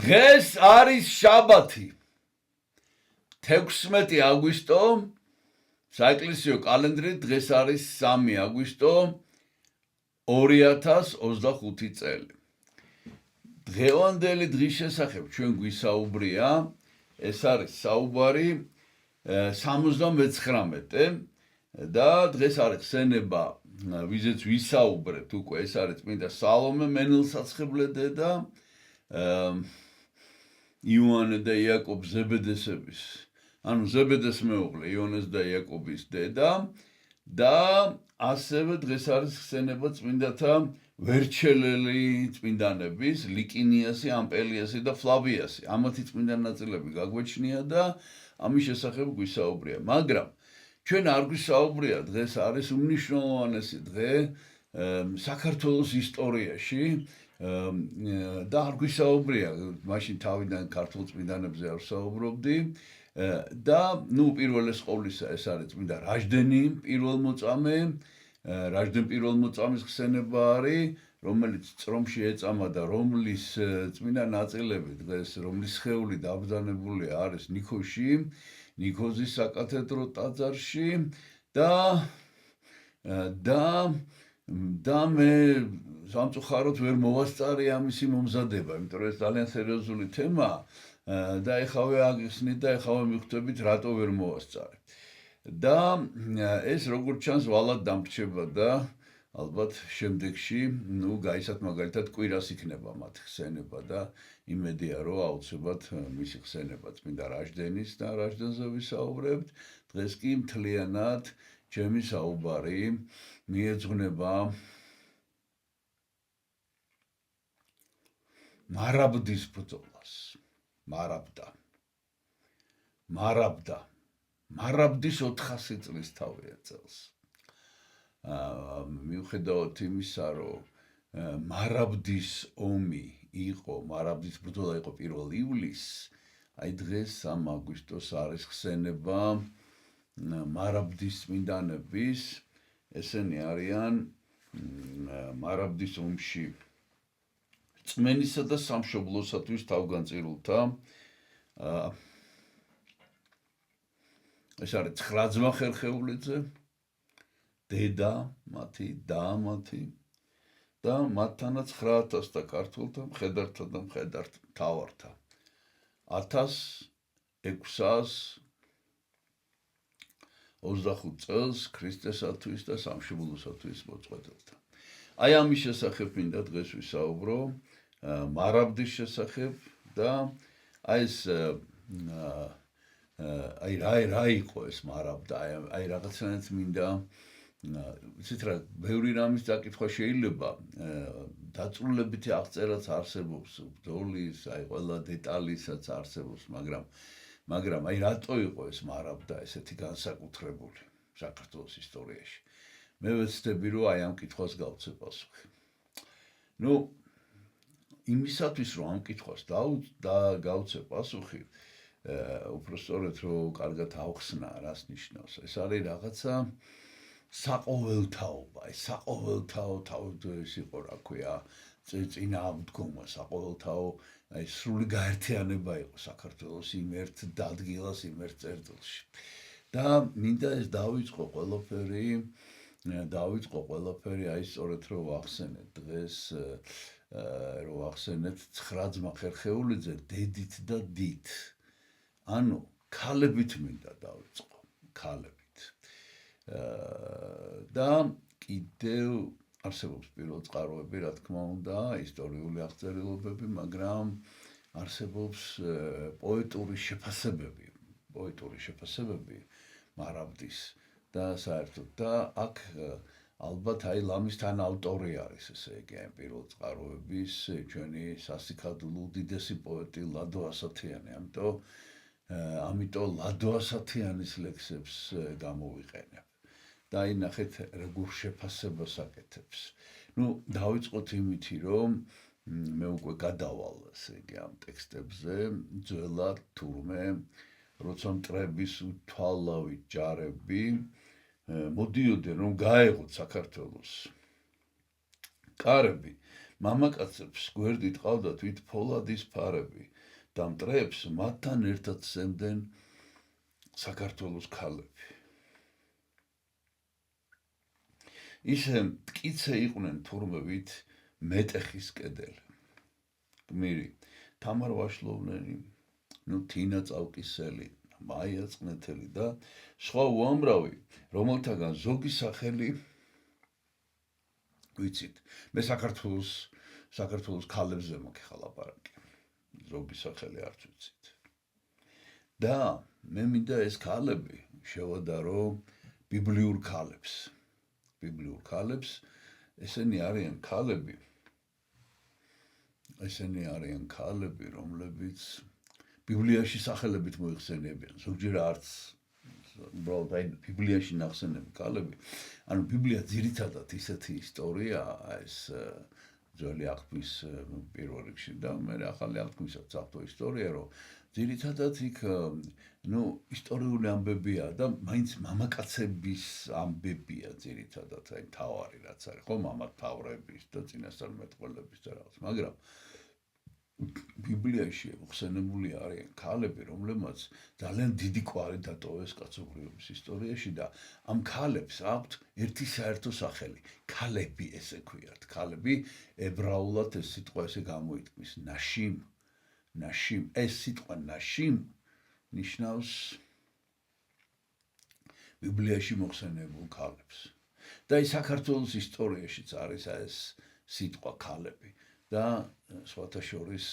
დღეს არის შაბათი 16 აგვისტო საეკლესიო კალენდრით დღეს არის 3 აგვისტო 2025 წელი. დღევანდელი დღის შესახებ ჩვენ გვისაუბრია, ეს არის საუბარი 79 და დღეს არის ხსენება, ვიზეც ვისაუბრეთ უკვე, ეს არის წმინდა სალომე მენელსაცხებლე დედა, იოანე და იაკობ ზებედესების, ანუ ზებედეს მეუღლე იოანეს და იაკობის დედა და ასევე დღეს არის ხსენება წმინდათა ვერჩელელი წმინდანების, ლიკინიასი, ამპელიასი და ფლავიასი. ამათი წმინდა ნაწილები გაგვეჩნია და ამის შესახებ გვისაუბრია. მაგრამ ჩვენ არ გვისაუბრია, დღეს არის უმნიშვნელოვანესი დღე საქართველოს ისტორიაში და არ გვისაუბრია, მაშინ თავიდან ქართულ წმინდანებზე არ ვსაუბრობდი და პირველეს ყოვლისა ეს არის წმინდა რაჟდენი პირველმოწამე, რაჟდენ პირველმოწამის ხსენება არის, რომელიც წრომში ეწამა და რომლის წმინდა ნაწილები დღეს, რომლის სხეული დაბრძანებულია არის ნიქოში, ნიქოზის საკათედრო ტაძარში და მე სამწუხაროდ ვერ მოვასწარი ამისი მომზადება, იმიტომ რომ ეს ძალიან სერიოზული თემაა და ეხავე აგიხსნით და ეხავე მიხვდებით რატო ვერ მოვასწარი. და ეს როგორც ჩანს ვალად დამრჩება და ალბათ შემდეგში, გაიცათ მაგალითად კვირას იქნება მათ ხსენება და იმედია რომ აუცილებლად მისი ხსენება წმინდა რაჟდენის და რაჟდენზე ვისაუბრებთ. დღეს კი მთლიანად ჩემი საუბარი მიეძღვნება მარაბდის ბრძოლას. მარაბდის 400 წლის თავია წელს. მიუხედავად იმისა, რომ მარაბდის ომი იყო, მარაბდის ბრძოლა იყო 1 ივლისს, აი დღეს 3 აგვისტოს არის ხსენება მარაბდის წმინდანების, ესენი არიან მარაბდის ომში წმენისა და სამშობლოსათვის თავგანწირულთა, ეს არის 9 ძმა ხერხეულიძე, დედა მათი და მათთანაც 9000-თა ქართველთა მხედართა და მხედართმთავართა 1625 წელს ქრისტესათვის და სამშობლოსათვის მოწყვეტილთა. აი ამის შესახებ მინდა დღეს ვისაუბრო, მარაბდის შესახებ და აი ეს რა იყო ეს მარაბდა, აი რაღაცნაირად მინდა ვიცით რა, ბევრი რამის დაკითხვა შეიძლება, დაწვრილებითი აღწერაც არსებობს, ბრძოლის, აი ყველა დეტალისაც არსებობს, მაგრამ აი რატო იყო ეს მარაბდა ესეთი განსაკუთრებული საქართველოს ისტორიაში? მე ვეცდები რომ აი ამ კითხვას გავცე პასუხი. იმისათვის რომ ამ კითხვას გავცე პასუხი, უფრო სწორედ რომ კარგად ავხსნა რას ნიშნავს. ეს არის რაღაცა საყოველთაობა, საყოველთაო თავის იყო, რა ქვია, წინააღმდგომა, საყოველთაო, აი სრული გაერთიანება იყო საქართველოს იმ ერთ ადგილას, იმ ერთ წერტილში. და მინდა ეს დავიწყო ყველაფერი, აი სწორედ რომ ვახსენეთ დღეს, რომ ვახსენეთ 9 ძმა ხერხეულიძე დედით და დით. ანუ ქალებით მინდა დავიწყო, ქალებით. და კიდევ არსებობს პირველ წყაროები, რა თქმა უნდა, ისტორიული აღწერილობები, მაგრამ არსებობს პოეტური შეფასებები მარაბდის და საერთოდ და აქ ალბათ აი ლამისთან ავტორი არის, ესე იგი, აი პირველ წყაროების ჩვენი სასიქადლო უდიდესი პოეტი ლადო ასათიანი, ამიტომ ლადო ასათიანის ლექსებს გამოვიყენებ. და აი ნახეთ როგორ შეფასებას აკეთებს. დავიწყოთ იმითი, რომ მე უკვე გადავალ, ესე იგი, ამ ტექსტებზე, ძველად თურმე, როცა მტრების უთვალავი ჯარები მოდიოდნენ, რომ გაეღოთ საქართველოს კარები, მამაკაცებს გვერდით ყავდათ ვით ფოლადის ფარები, და მტრებს მათთან ერთად სცემდნენ საქართველოს ქალები. ისე მტკიცე იყვნენ თურმევით მეტეხის კედელი. გმირი თამარ ვაშლოვნელი, თინა წავკისელი, მაია წყნეთელი და სხვა უამრავი, რომელთაგან ზოგი სახელი ვიცით. მე საქართველოს ქალებზე მაქვს ხალაპარაკი. ზოგი სახელი არც ვიცით. და მე მინდა ეს ქალები შევადარო ბიბლიურ ქალებს, ესენი არიან ქალები, რომლებიც ბიბლიაში სახელებით მოიხსენიებიან, ზოგჯერ არც უბრალოდ ბიბლიაში ნახსენები ქალები. ანუ ბიბლია ძირითადად ისეთი ისტორიაა, ეს ძველი აღთქმის პირველ რიგში და მე ახალი აღთქმისაც ავტო ისტორია, რომ ძირითადად იქ ისტორიული ამბებია და მაინც მამაკაცების ამბებია ძირითადად, აი მთავარი რაც არის, ხო, მამათავრების და წინასწარმეტყველების და რაღაც, მაგრამ ბიბლიაში მოხსენებული არიან ქალები, რომლებმაც ძალიან დიდი კვალი დატოვეს კაცობრიობის ისტორიაში და ამ ქალებს აქვთ ერთი საერთო სახელი, ქალები ესე ქვიათ. ქალები ებრაულად ეს სიტყვა ესე გამოიტყვის, ნაშიმ. ეს სიტყვა ნაშიმ ნიშნავს ბიბლიაში მოხსენებულ ქალებს. და ის საქართველოს ისტორიაშიც არის ეს სიტყვა ქალები. და სხვათა შორის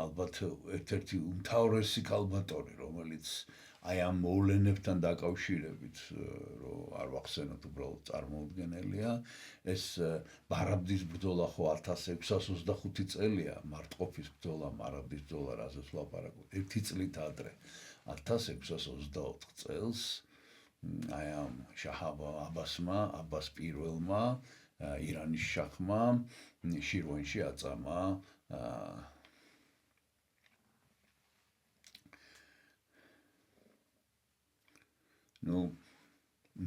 ალბათ ერთ-ერთი უმთავრესი ქალბატონი, რომელიც აი ამ მოვლენებთან დაკავშირებით, რომ არ ვახსენოთ უბრალოდ წარმოუდგენელია, ეს მარაბდის ბრძოლა ხო 1625 წელია, მარტყოფის ბრძოლა, მარაბდის ბრძოლა, რაზეც ვლაპარაკობ, ერთი წლით ადრე, 1624 წელს, აი ამ შაჰ აბას პირველმა, ირანის შაჰმა შირვანში აწამა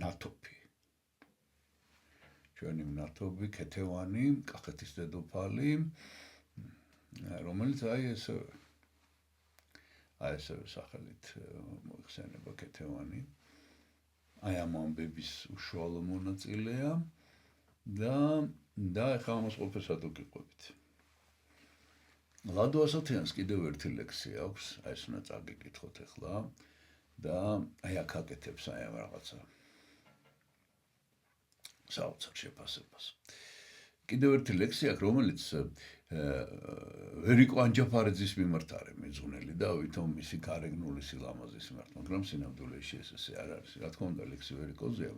ნათოფი. ჩვენი ნათოფი ქეთევანი, კახეთის დედოფალი, რომელიც აი ესევე სახელით მოიხსენება ქეთევანი. აი ამ ამბების უშუალო მონაწილეა. და ეხლა ამას ყოფილსად ვგიყვებით. ლადო ასათიანს კიდევ ერთი ლექსია აქვს, აი ეს უნდა წაგიკითხოთ ეხლა და აი აქ აკეთებს აი ამ რაღაცა საოცარ შეფასებას. კიდევ ერთი ლექსია აქვს, რომელიც ვერიკო ანჯაფარიძის მიმართ არის მიძღვნილი და ვითომ მისი გარეგნული სილამაზის მიმართ, მაგრამ სინამდვილეში ესე არ არის. რა თქმა უნდა, ლექსი ვერიკოზეა,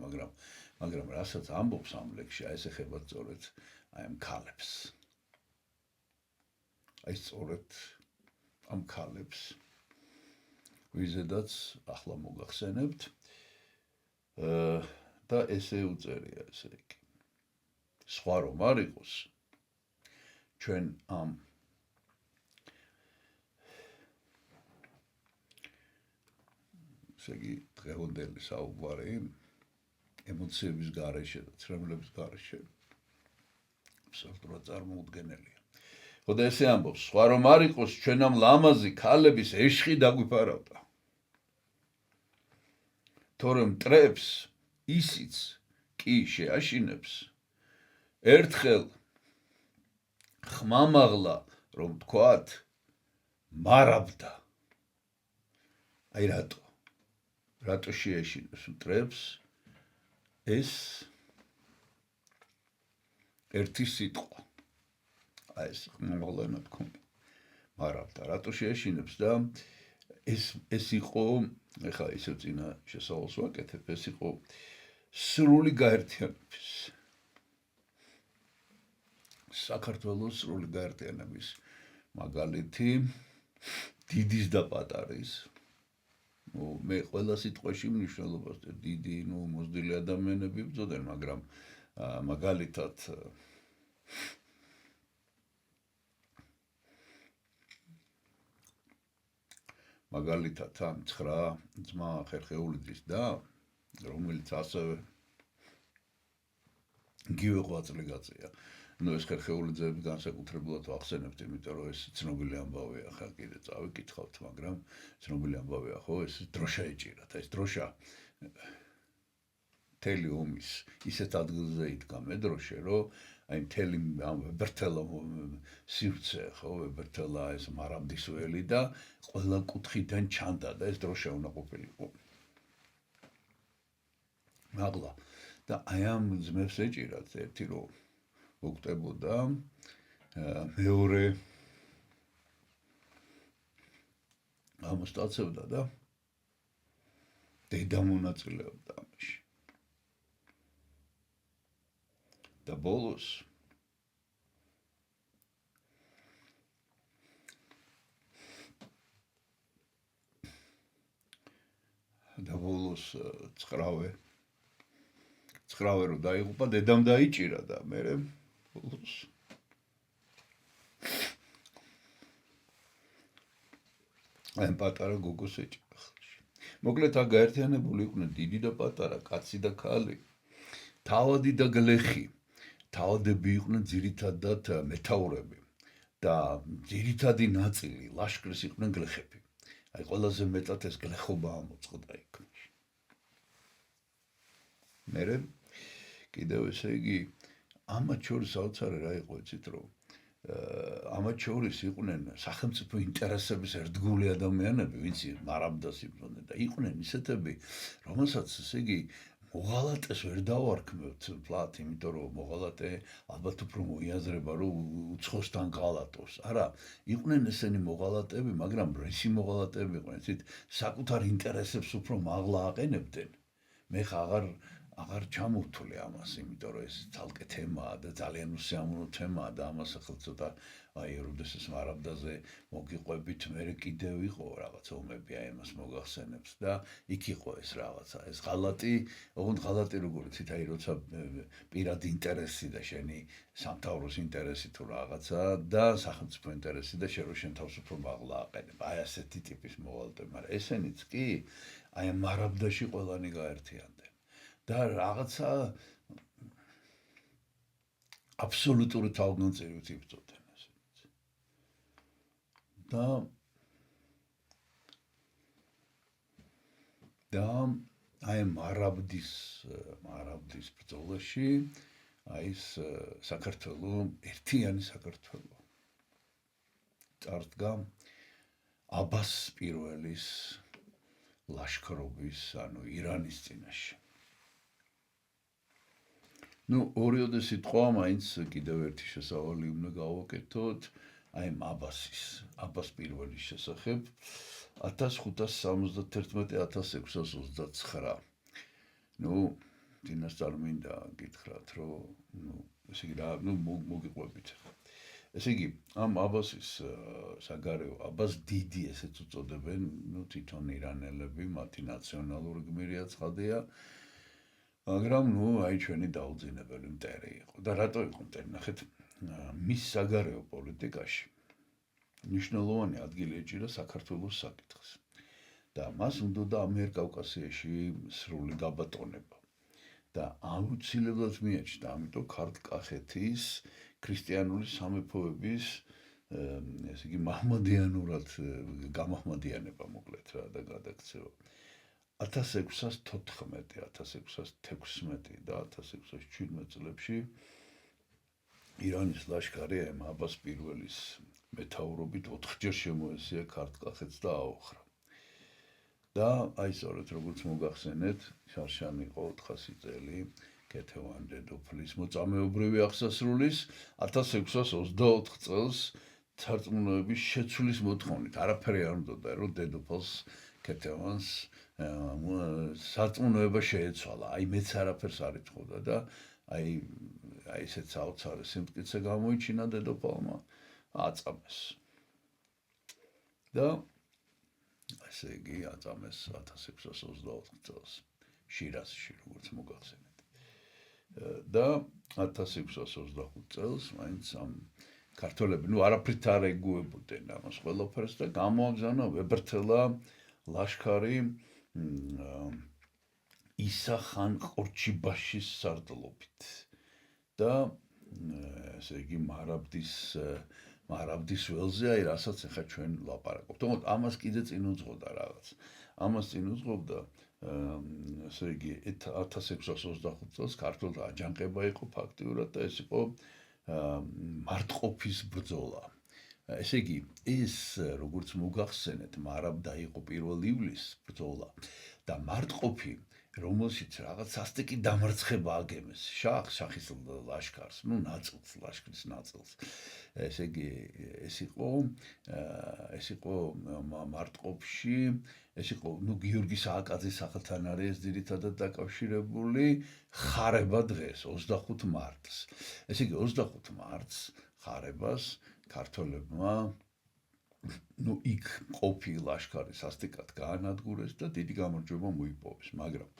მაგრამ რასაც ამბობს ამ ლექსში, ეს ეხება სწორედ აი ამ ქალებს. აი სწორედ ამ ქალებს, ვიზედაც ახლა მოგახსენებთ და ესე უწერია ესე იგი. სხვა რომ არ იყოს, ჩვენ ამ ესე იგი დღევანდელი საუბარი ემოციების გარეშე და ცრემლების გარეშე абсолютურად წარმოუდგენელია. ხო და ესე ამბობს, სხვა რომ არ იყოს, ჩვენ ამ ლამაზი ქალების ეშხი დაგვიფარავდა. თორემ მტრებს ისიც კი შეაშინებს, ერთხელ ხმამაღლა, რომ თქვათ, მარაბდა. აი რატო შეაშინებს მტრებს ეს ერთი სიტყვა. აი ეს ხმამაღლა ნათქვამი. მარაბდა, რატო შეაშინებს და ეს იყო, ეხლა ისევ წინა შესავალს ვაკეთებ, ეს იყო სრული გაერთიანების. საქართველოს სრული გაერთიანების მაგალითი დიდის და პატარის. მე ყველა სიტყვაში მნიშვნელობას დიდი, მოზრდილი ადამიანები ვწოდენ, მაგრამ მაგალითად ამ 9 ძმა ხერხეულიძის და რომელიც ასევე იგივე ღვაწლი გაწია ნუ ეს ხერხეული ძეები განსაკუთრებულად ვახსენებთ, იმიტომ რომ ეს ცნობილი ამბავია, ხა კიდე წავიკითხავთ, მაგრამ ცნობილი ამბავია, ხო, ეს დროშა ეჭირათ, ეს დროშა მთელი ომის ისეთ ადგილზე იდგა მედროშე, რომ აი მთელი ამ ვებერთელა სივრცე, ხო, ვებერთელა ეს მარაბდის ველი და ყველა კუთხიდან ჩანდა და ეს დროშა უნდა ყოფილიყო. მაღლა და აი ამ ძმებს ეჭირათ ერთი რომ უკვდებოდა, მეორე ამოსტაცებდა და დედა მონაწილეობდა ამაში. და ბოლოს ცხრავე რომ დაიღუპა, დედამ დაიჭირა და მერე ბოლოს აი პატარა გოგოს ეჭირა ხელში. მოკლედ აქ გაერთიანებული იყვნენ დიდი და პატარა, კაცი და ქალი, თავადი და გლეხი. თავადები იყვნენ ძირითადად მეთაურები და ძირითადი ნაწილი ლაშქრის იყვნენ გლეხები. აი ყველაზე მეტად ეს გლეხობა ამოწყდა იქ. მერე კიდევ ესე იგი ამათ შორის საოცარი რა იყო, იცით რომ ამათ შორის იყვნენ სახელმწიფო ინტერესების ერთგული ადამიანები, ვინც მარაბდას იბრძოდნენ და იყვნენ ისეთები, რომელსაც ესე იგი მოღალატეს ვერ დავარქმევთ ფლათ, იმიტომ რომ მოღალატე ალბათ უფრო მოიაზრება, რომ უცხოსთან ღალატობს. არა, იყვნენ ესენი მოღალატეები, მაგრამ რისი მოღალატეები იყვნენ, იცით, საკუთარ ინტერესებს უფრო მაღლა აყენებდნენ. მე ხა აღარ ჩამოვთვლე ამას, იმიტომ რომ ეს ძალკე თემაა და ძალიან უსიამოვნო თემაა და ამას ახლა ცოტა აი როდესაც მარაბდაზე მოგიყვებით, მე კიდევ იყო რაღაც ომები აი ამას მოგახსენებს და იქ იყო ეს რაღაცა, ეს ღალატი, ოღონდ ღალატი როგორ იცით, აი როცა პირადი ინტერესი და შენი სამთავროს ინტერესი თუ რაღაცა და სახელმწიფო ინტერესი და შენ რო შენ თავს უფრო მაღლა აყენებ, აი ასეთი ტიპის მოვალდები, მაგრამ ესენიც კი აი მარაბდაში ყველანი გაერთიანდნენ. და რაღაცა აბსოლუტური თავგანწირვით იბრძოდნენ ესეც. და აი მარაბდის ბრძოლაში აი ეს საქართველოს ერთიანი საქართველოს წარდგა აბას პირველის ლაშქრობის, ანუ ირანის წინაშე. ნუ ორიოდე სიტყვა მაინც კიდევ ერთი შესავალი უნდა გავაკეთოთ აი აბას პირველის შესახებ 1571-1629. ნუ წინასწარ მინდა გითხრათ, რომ ესე იგი რა, მოგიყვებით. ესე იგი, ამ აბასის საგარეო აბას დიდი ესეც უწოდებენ, თვითონ ირანელები, მათი ნაციონალური გმირია ცხადია. მაგრამ აი ჩვენი დაუძინებელი მტერი იყო და რატო იყო მტერი, ნახეთ, მის საგარეო პოლიტიკაში მნიშვნელოვანი ადგილი ეჭირა საქართველოს საკითხს და მას უნდოდა ამიერკავკასიაში სრული გაბატონება და აუცილებლად მიაჩნდა, ამიტომ ქართლ-კახეთის ქრისტიანული სამეფოების ესე იგი მაჰმადიანურად გამაჰმადიანება მოკლედ რა და გადაქცევა 1614, 1616 და 1617 წლებში ირანის ლაშქარი აბას პირველის მეთაურობით 4-ჯერ შემოესია ქართლ-კახეთს და აოხრა. და აი სწორედ როგორც მოგახსენეთ, შარშანი იყო 400 წელი ქეთევან დედოფლის მოწამეობრივი აღსასრულის 1624 წელს სარწმუნოების შეცვლის მოთხოვნით. არაფერი არ უნდოდა, რომ დედოფალს ქეთევანს სარწმუნოება შეეცვალა. აი მეც არაფერს არ ეთხოვდა და აი ესეც საოცარი სიმტკიცე გამოიჩინა დედოფალმა, აწამეს. და ესე იგი აწამეს 1624 წელს შირაზში, როგორც მოგახსენეთ. და 1625 წელს მაინც ამ ქართველები არაფრით არ ეგუებოდნენ ამას ყველაფერს და გამოაგზავნა ვებერთელა ლაშქარი ისა ხან ყორჩიბაშის სარდლობით და ესე იგი მარაბდის ველზე, აი რასაც ახლა ჩვენ ვლაპარაკობთ. თუმცა ამას კიდე წინ უძღოდა რაღაც. ამას წინ უძღობდა ესე იგი 1625 წელს ქართულთა აჯანყება იყო ფაქტიურად და ეს იყო მარტყოფის ბრძოლა. ესე იგი ეს როგორც მოგახსენეთ, მარაბდა იყო 1 ივლისს ბრძოლა და მარტყოფი რომელშიც რაღაც სასტიკი დამარცხება აგემეს შახის ლაშქარს, ნაწილს, ლაშქრის ნაწილს. ესე იგი ეს იყო მარტყოფში, ეს იყო გიორგი სააკაძის სახელთან არის ეს ძირითადად დაკავშირებული ხარება დღეს 25 მარტს. ესე იგი 25 მარტს ხარებას ქართველებმა იქ ყოფილი ლაშქარი სასტიკად გაანადგურეს და დიდი გამარჯვება მოიპოვეს, მაგრამ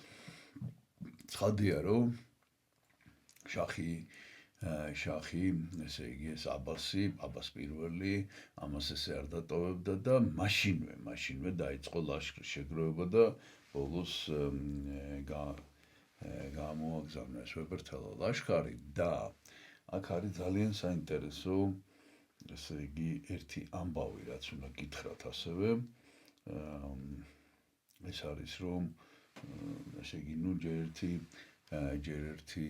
ცხადია რომ შახი ესე იგი ეს აბას პირველი ამას ესე არ დატოვებდა და მაშინვე დაიწყო ლაშქრის შეგროვება და ბოლოს გამოაგზავნეს ვეპერთელა ლაშქარი და აქ არის ძალიან საინტერესო ესე იგი ერთი ამბავი რაც უნდა გითხრათ ასევე ეს არის რომ ესე იგი ჯერ ერთი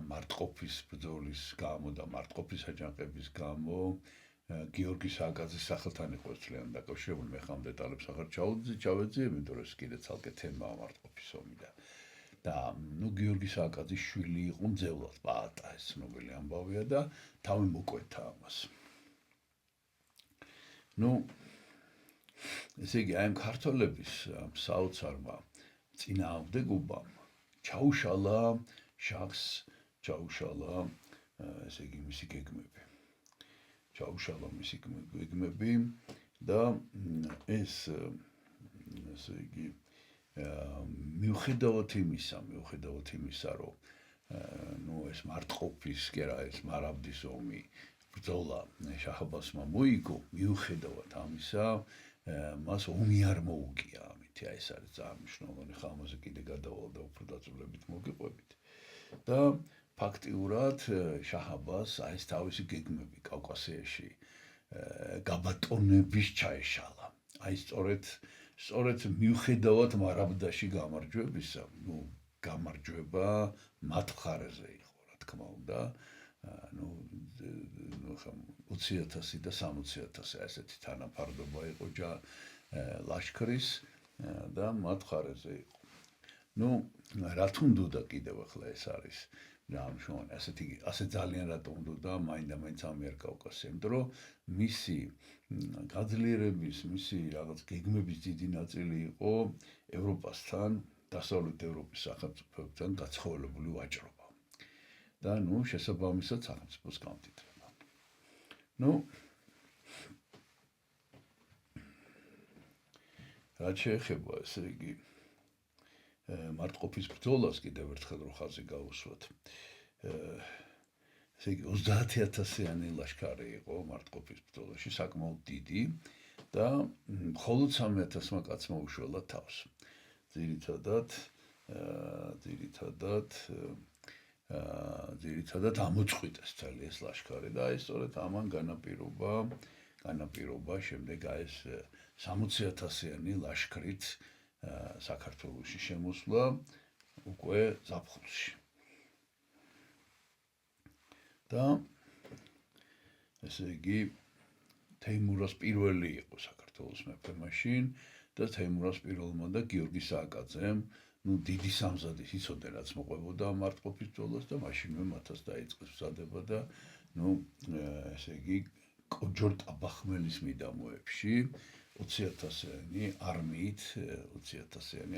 მარტყოფის ბრძოლის გამო და მარტყოფის აჯანყების გამო გიორგი სააკაძის სახელთან იყო ძალიან დაკავშირებული მე ხამ დეტალებს აღარ ჩავეძიებ იმიტომ რომ ეს კიდე ცალკე თემაა მარტყოფის ომი და გიორგი სააკაძის შვილი იყო მძევლად პაატა ეს ცნობილი ამბავია და თავი მოკვეთა ამას ესე იგი აი ქართველების საოცარმა წინააღმდეგობამ ჩაუშალა შახს ესე იგი მისი გეგმები და ეს ესე იგი მიუხედავად იმისა რომ ეს მარტყოფის კი არა ეს მარაბდის ომი ბრძოლა შაჰ-აბასმა მოიგო მიუხედავად ამისა მას ომი არ მოუგია ამითი ეს არის ძალიან მნიშვნელოვანი ხა ამაზე კიდე გადავალ და უფრო დაწვრილებით მოგიყვებით და ფაქტიურად შაჰ-აბას აი ეს თავისი გეგმები კავკასიაში გაბატონების ჩაეშალა აი სწორედ მიუხედავად მარაბდაში გამარჯვებისა გამარჯვება მათ მხარეზე იყო რა თქმა უნდა 20,000 და 60,000 ასეთი თანაფარდობა იყო ლაშქრის და მათ მხარეზე იყო. რა თუნდოდა კიდევ ახლა ეს არის ამშვენ ასე ძალიან რატო უნდა მაინდა-მაინც ამიერკავკასია, იმიტომ რომ მისი გაძლიერების, მისი რაღაც გეგმების დიდი ნაწილი იყო ევროპასთან, დასავლეთ ევროპის სახელმწიფოებთან გაცხოველებული ვაჭრობა. და შესაბამისად სახელმწიფოს გამდიდრება. რაც შეეხება ესე იგი მარტყოფის ბრძოლას კიდევ ერთხელ რო ხაზი გავუსვათ. ესე იგი 30,000-იანი ლაშქარი იყო მარტყოფის ბრძოლაში, საკმაოდ დიდი და მხოლოდ 3,000-მა კაცმა უშველა თავს. ძირითადად ამოწყვიტეს მთელი ეს ლაშქარი და აი სწორედ ამან განაპირობა შემდეგ აი ეს 60,000-იანი ლაშქრით საქართველოში შემოსვლა უკვე ზაფხულში. და ესე იგი თეიმურას პირველი იყო საქართველოს მეფე მაშინ და თეიმურას პირველმა და გიორგი სააკაძემ დიდი სამზადის იცოდნენ რაც მოყვებოდა მარტყოფის ბრძოლას და მაშინვე მათაც დაიწყეს მზადება და ესე იგი კოჯორ-ტაბახმელის მიდამოებში 20,000-იანი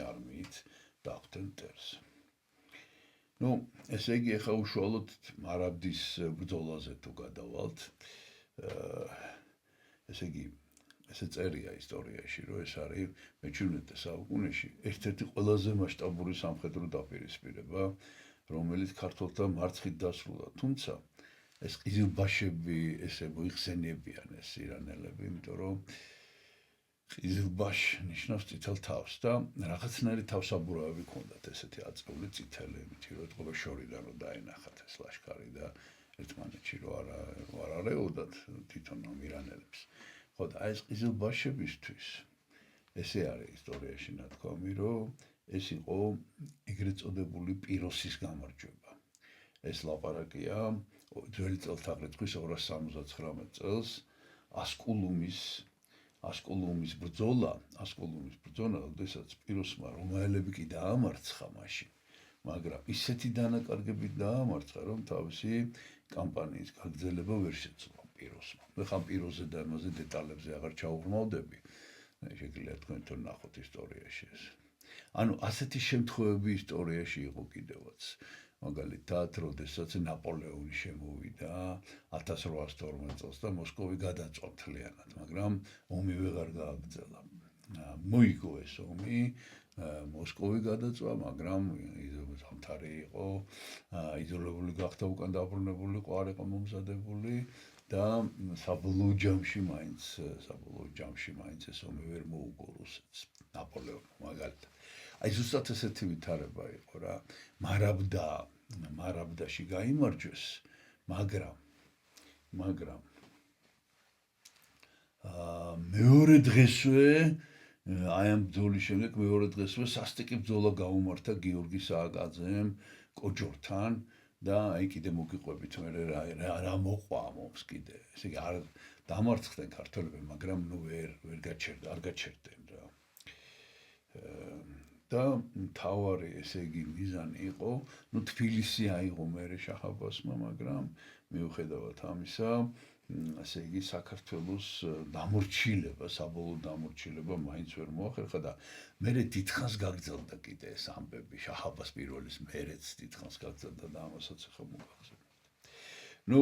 არმიით დახვდნენ მტერს. ესე იგი ახლა უშუალოდ მარაბდის ბრძოლაზე თუ გადავალთ, ესე იგი ესე წერია ისტორიაში, რომ ეს არის მე-17 საუკუნეში ერთ-ერთი ყველაზე მასშტაბური სამხედრო დაპირისპირება, რომელიც ქართველთა მარცხით დასრულდა. თუმცა ეს ყიზილბაშები ესე მოიხსენებიან ეს ირანელები, იმიტომ რომ ყიზილბაშ ნიშნავს წითელ თავს და რაღაცნაირი თავსაბურავები ჰქონდათ ესეთი აწეული წითელი, იმით რომ ეთყობა შორიდან რომ დაენახათ ეს ლაშქარი და ერთმანეთში რო არ არეოდათ თვითონ ამირანელებს. ხო და აი ეს ყიზილბაშებისთვის ესე არის ისტორიაში ნათქვამი, რომ ეს იყო ეგრეთ წოდებული პიროსის გამარჯვება. ეს ლაპარაკია ძველი წელთაღრიცხვის 279 წელს ასკულუმის ბრძოლა, როდესაც პიროსმა რომაელები კი დაამარცხა მაშინ, მაგრამ ისეთი დანაკარგებით დაამარცხა, რომ თავისი კამპანიის გაგრძელება ვერ შეძლო პიროსმა. ხან პიროზე და ამაზე დეტალებზე აღარ ჩაუღრმავდები. შეგიძლიათ თქვენ თვითონ ნახოთ ისტორიაში ეს. ანუ ასეთი შემთხვევები ისტორიაში იყო კიდევაც. მაგალითად, როდესაც ნაპოლეონი შემოვიდა 1812 წელს და მოსკოვი გადაწვა მთლიანად, მაგრამ ომი ვეღარ გააგრძელა. მოიგო ეს ომი, მოსკოვი გადაწვა, მაგრამ ზამთარი იყო, იზოლებული გახდა, უკან დაბრუნებული არ იყო მომზადებული და საბოლოო ჯამში მაინც ეს ომი ვერ მოუგო რუსეთს, ნაპოლეონმა მაგალითად. აი ზუსტად ესეთი ვითარება იყო რა. მარაბდაში გაიმარჯვეს, მაგრამ მეორე დღესვე აი ამ ბრძოლის შემდეგ მეორე დღესვე სასტიკი ბრძოლა გაუმართა გიორგი სააკაძემ კოჯორთან და აი კიდე მოგიყვებით მე რა მოყვა მომს კიდე. ესე იგი არ დამარცხდნენ ქართველები, მაგრამ ნუ არ გაჩერდნენ რა. და თავარი ესე იგი მიზანი იყო, ნუ თბილისი აიღო მერე შაჰ-აბასმა, მაგრამ მიუხედავად ამისა, ასე იგი საქართველოს დამორჩილება, საბოლოო დამორჩილება მაინც ვერ მოახერხა და მერე დიდხანს გაგრძელდა კიდე ეს ამბები შაჰ-აბას პირველის მერეც დიდხანს გაგრძელდა და ამასაც ახლა მოგახსენებთ. ნუ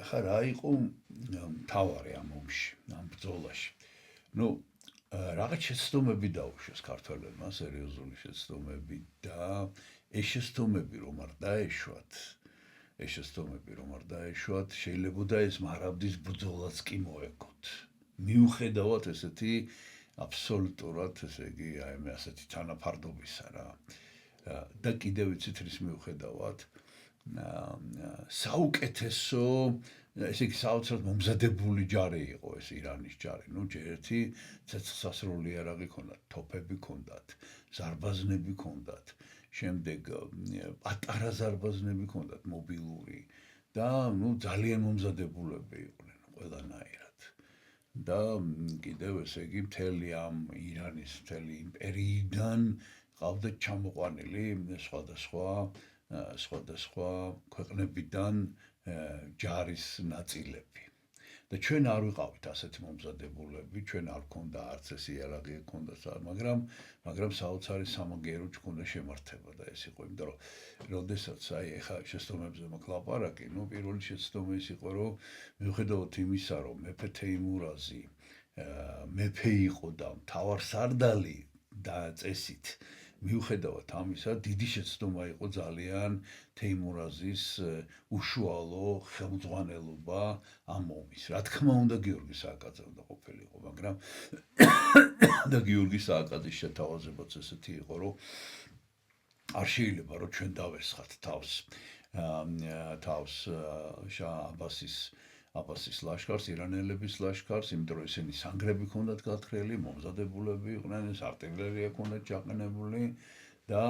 ხა რა იყო თავარი ამ ომში, ამ ბრძოლაში. ნუ რაღაც შეცდომები დაუშვეს ქართველებმა, სერიოზული შეცდომები და ეს შეცდომები რომ არ დაეშვათ, შეიძლებოდა ეს მარაბდის ბრძოლაც კი მოეგოთ. მიუხედავად ესეთი აბსოლუტურად, ესე იგი, აი მე ასეთი თანაფარდობისა რა. და კიდევ იცით რის მიუხედავად საუკეთესო, ესე იგი საოცრად მომზადებული ჯარი იყო ეს ირანის ჯარი. ნუ ერთი ცეცხლსასროლი იარაღი ჰქონდათ, თოფები ჰქონდათ, ზარბაზნები ჰქონდათ, შემდეგ პატარა ზარბაზნები ჰქონდათ, მობილური და ნუ ძალიან მომზადებულები იყვნენ ყველანაირად. და კიდევ ესე იგი მთელი ამ ირანის მთელი იმპერიიდან ყავდათ ჩამოყვანილი სხვადასხვა ქვეყნებიდან ჯარის ნაწილები. და ჩვენ არ ვიყავით ასეთი მომზადებულები, ჩვენ არ გქონდა არც ეს იარაღი გქონდა, მაგრამ საოცარი სამაგიერო გქონდა შემართება და ეს იყო, იმიტომ რომ როდესაც აი ეხა შეცდომებზე მაქვს ლაპარაკი, ნუ პირველი შეცდომა ის იყო, რომ მიუხედავად იმისა, რომ მეფე თეიმურაზი მეფე იყო და მთავარსარდალი და წესით მიუხედავად ამისა, დიდი შეცდომა იყო ძალიან თეიმურაზის უშუალო ხელმძღვანელობა ამ ომის. რა თქმა უნდა, გიორგი სააკაძე უნდა ყოფილიყო, მაგრამ და გიორგი სააკაძის შეთავაზებაც ესეთი იყო, რომ არ შეიძლება, რომ ჩვენ დავესხათ თავს აბასის ლაშქარს, ირანელების ლაშქარს, იმიტომ რომ ისინი სანგრები ჰქონდათ გათხრილი, მომზადებულები იყვნენ, артиллерია ჰქონდათ ჩაყენებული და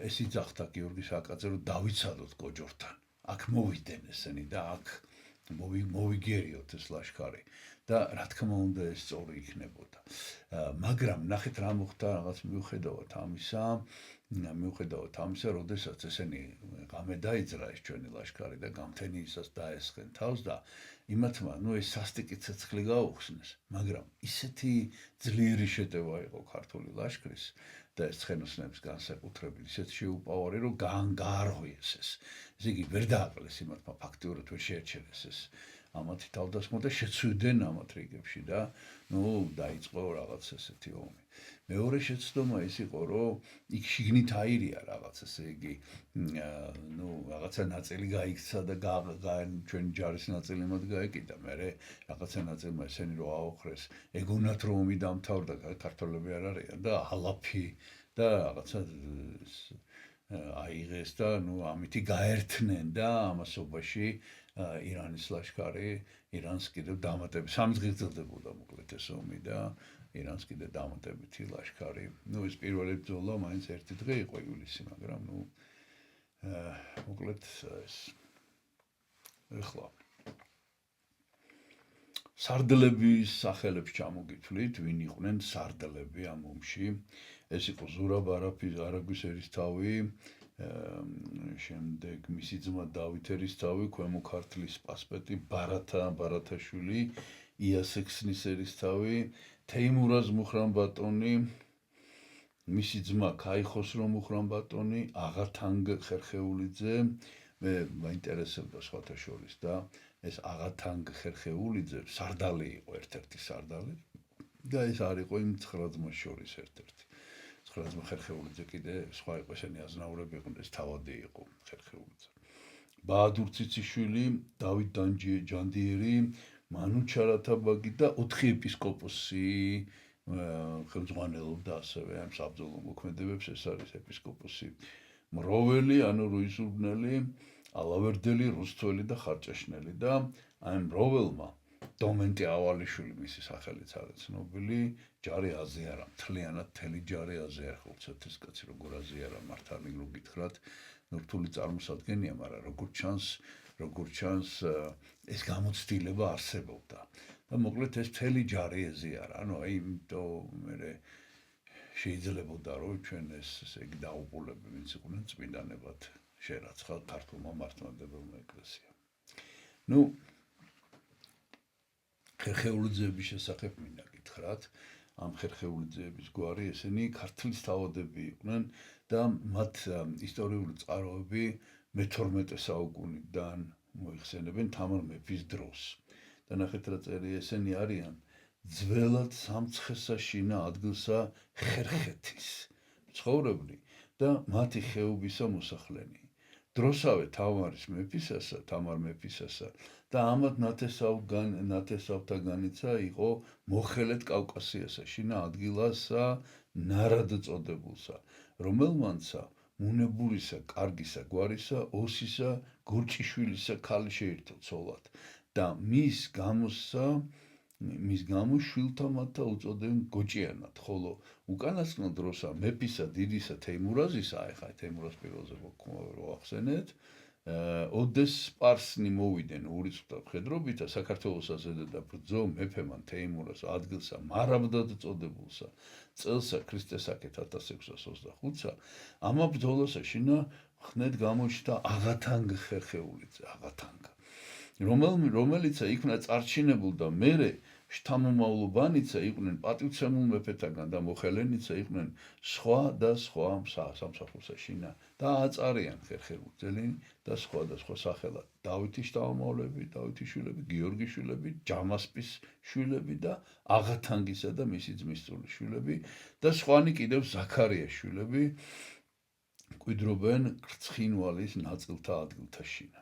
ეს იძახდა გიორგი სააკაძე, რომ დავიცადოთ კოჯორთან. აქ მოვიდნენ ესენი და აქ მოვიგერიოთ ეს ლაშქარი. და რა თქმა უნდა ეს სწორი იქნებოდა. მაგრამ ნახეთ რა მოხდა რაღაც მიუხედავად ამისა, როდესაც ესენი ღამე დაიძრა ეს ჩვენი ლაშქარი და გამთენიისას დაესხენ თავს და იმათმა ეს სასტიკი ცეცხლი გაუხსნეს, მაგრამ ისეთი ძლიერი შეტევა იყო ქართული ლაშქრის და ეს ცხენოსნების განსაკუთრებით ისეთი შეუპოვარი, რომ გაარღვიეს ეს. ესე იგი ვერ დააკლეს იმათმა ფაქტიურად ვერ შეერჩერეს ეს ამათი თავდასხმა და შეცვლიდნენ ამათ რიგებში და დაიწყო რაღაც ესეთი ომი. მეორე შეცდომა ის იყო, რომ იქ შიგნით აირია რაღაც, ესე იგი, რაღაცა ნაწილი გაიქცა და ჩვენი ჯარის ნაწილი მათ გაეკიდა, მერე რაღაცა ნაწილმა ესენი რომ აოხრეს, ეგონათ რომ ომი დამთავრდა, ქართველები არ არიან და ალაფი და რაღაცა აიღეს და ამითი გაერთნენ და ამასობაში ირანის ლაშქარი ირანს კიდევ დამატებით 3 დღით გრძელდებოდა მოკლედ ეს ომი და ირანს კიდევ დამატებითი ლაშქარი. ეს პირველი ბრძოლა მაინც 1 დღე იყო ივლისი, მაგრამ მოკლედ ეს ეხლა სარდლების სახელებს ჩამოგითვლით, ვინ იყვნენ სარდლები ამ ომში. ეს იყო ზურაბ არაგვის ერისთავი, შემდეგ მისი ძმა დავით ერისთავი, ქვემო ქართლის პასპეტი ბარათაშვილი, იასექსნის ერისთავი, თეიმურაზ მუხრანბატონი, მისი ძმა ქაიხოსრო მუხრანბატონი, აღათანგ ხერხეულიძე, მე მაინტერესებდა სხვათა შორის და ეს აღათანგ ხერხეულიძე სარდალი იყო, ერთ-ერთი სარდალი და ეს არ იყო იმ 9 ძმას შორის ერთ-ერთი. 9 ძმა ხერხეულიძე კიდე სხვა იყო, ესენი აზნაურები იყვნენ, ეს თავადი იყო ხერხეულიძე. ბაადურ ციციშვილი, დავით ჯანდიერი, მანუ ჩარათაბაგი და 4 ეპისკოპოსი ხელმძღვანელობდა ასევე ამ საბრძოლო მოქმედებებს, ეს არის ეპისკოპოსი მროველი, ანუ რუისურბნელი, ალავერდელი, რუსთველი და ხარჭაშნელი და აი მროველმა დომენტი ავალიშვილი მისი სახელით არის ცნობილი, ჯარი აზიარა, მთლიანად მთელი ჯარი აზიარა, ხოცეთ ეს კაცი როგორ აზიარა მართალი რო გითხრათ, რთული წარმოსადგენია, მაგრამ როგორ ჩანს ეს გამოცდილება არსებობდა. და მოკლედ ეს მთელი ჯარი ეზიარა, ანუ აი იმიტომ მე შეიძლებოდა რომ ჩვენ ესე იგი დაუყოლები ვინც იყვნენ წმინდანებად შერაცხა ქართულმა მართლმადიდებლმა ეკლესიამ. ხერხეულიძეების შესახებ მინდა გითხრათ, ამ ხერხეულიძეების გვარი ესენი ქართლის თავადები იყვნენ და მათ ისტორიული წყაროები მე-12 საუკუნიდან მოიხსენებენ თამარ მეფის დროს. და ნახეთ რა წერია, ესენი არიან ძველად სამცხესა შინა ადგილსა ხერხეთის მცხოვრებლი და მათი ხეობისა მოსახლენი. დროსავე თამარ მეფისასა და ამათ ნათესავთა განიცა იყო მოხელეთ კავკასიასა შინა ადგილასა ნარად წოდებულსა, რომელმანცა მუნებურისა, კარგისა, გვარისა, ოსისა, გურჭიშვილისა ქალი შეირთო ცოლად და მის გამო შვილთა მათთა უწოდებენ გოჭიანად, ხოლო უკანასკნელ დროსა მეფისა დიდისა თეიმურაზისა, ეხლა თეიმურაზ პირველზე რო ახსენეთ, ოდეს სპარსნი მოვიდნენ ურიცხვთა მხედრობითა საქართველოსაზე და ბრძო მეფემან თეიმურაზ ადგილსა მარაბდად წოდებულსა წელსა ქრისტესაკეთ 1625-ცა ამა ბრძოლასა შინა ხნედ გამოჩნდა აღათანგ ხერხეულიძე, რომელიცა იქნა წარჩინებულ და მერე შთამომავლობანიცა იყვნენ პატივცემულ მეფეთაგან და მოხელენიცა იყვნენ სხვა სამსახურსა შინა და აწარიან ხერხეულიძელი და სხვა სახელად დავითის შთამომავლები, დავითის შვილები, გიორგის შვილები, ჯამასპის შვილები და აღათანგისა და მისი ძმის შვილები და სხვანი კიდევ ზაქარიას შვილები კვიდრობენ ხრცხინვალის ნაწილთა ადგილთა შინა.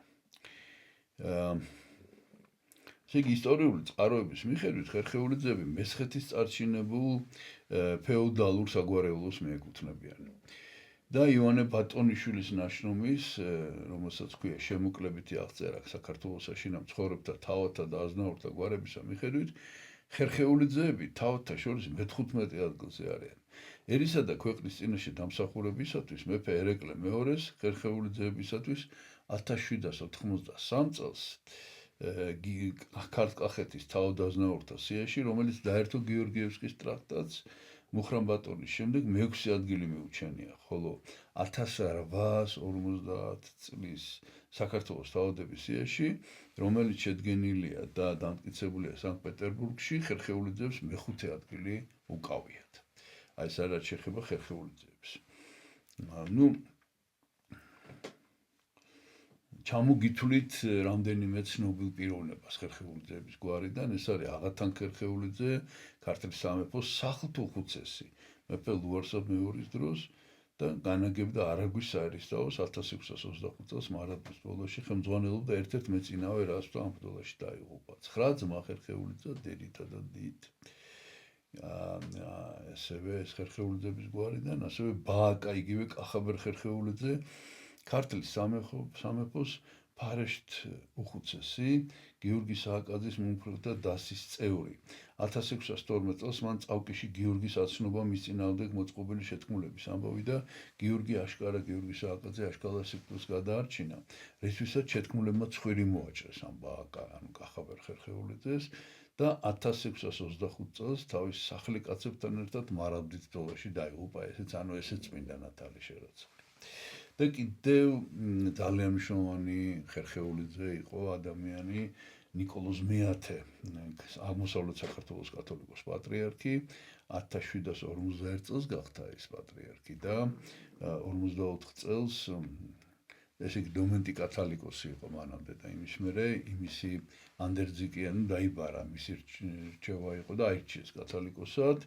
იგი ისტორიული წყაროების მიხედვით ხერხეულიძეები მესხეთის წარჩინებულ ფეოდალურ საგვარეულოს მიეკუთვნებიან. და ივანე ბატონიშვილის ნაშრომის, რომელსაც ქვია შემოკლებითი აღწერა საქართველოსა შინა მცხოვრებთა თავადთა და აზნაურთა გვარებისა მიხედვით, ხერხეულიძეები თავადთა შორის მე-15 ადგილზე არიან. ერისა და ქვეყნის წინაშე დამსახურებისათვის მეფე ერეკლე მეორეს ხერხეულიძეებისათვის 1793 წელს ქართლ-კახეთის თავად-აზნაურთა სიაში, რომელიც დაერთო გიორგიევსკის ტრაქტატს მუხრანბატონის შემდეგ მე-6 ადგილი მიუჩენია, ხოლო 1850 წლის საქართველოს თავადების სიაში, რომელიც შედგენილია და დამტკიცებულია სანქტ-პეტერბურგში, ხერხეულიძეებს მე-5 ადგილი უკავიათ. აი ეს რაც შეეხება ხერხეულიძეებს. ჩამოგითვლით რამდენიმე ცნობილ პიროვნებას ხერხეული ძეების გვარიდან. ეს არის აღათან ხერხეულიძე, ქართლის სამეფოს სახლთუხუცესი, მეფე ლუარსაბ მეორის დროს და განაგებდა არაგვის საერისთავოს 1625 წელს მარადმის ბოლოში ხელმძღვანელობდა ერთ-ერთ მეწინავე რას და ამ ბრძოლაში დაიღუპა. 9 ძმა ხერხეულიძე დედითადად დიდ. ასევე ეს ხერხეულიძების გვარიდან, ასევე ბააკა იგივე კახაბერ ხერხეულიძე ქართლის სამეფოს ფარეშთ უხუცესი, გიორგი სააკაძის მომხრე და დასის წევრი. 1612 წელს მან წავკიში გიორგის აცნობა მის წინააღმდეგ მოწყობილი შეთქმულების ამბავი და გიორგი აშკარა გიორგი სააკაძე აშკარად სიკვდილს გადაარჩინა, რისთვისაც შეთქმულებმა ცხვირი მოაჭრეს ამ ბააკა, ანუ კახაბერ ხერხეულიძეს და 1625 წელს თავის სახლი კაცებთან ერთად მარაბდის ბრძოლაში დაიღუპა, ესეც წმინდა ნათალი შერაცხა. და კიდევ ძალიან მნიშვნელოვანი ხერხეულიძე იყო ადამიანი ნიკოლოზ მეათე, აღმოსავლეთ საქართველოს კათოლიკოს პატრიარქი, 1751 წელს გახდა ეს პატრიარქი და 54 წელს ესე იგი დომენტი კათალიკოსი იყო მანამდე და იმის მერე იმისი ანდერძიკიანი დაიბარა, მისი რჩევა იყო და აირჩიეს კათალიკოსად.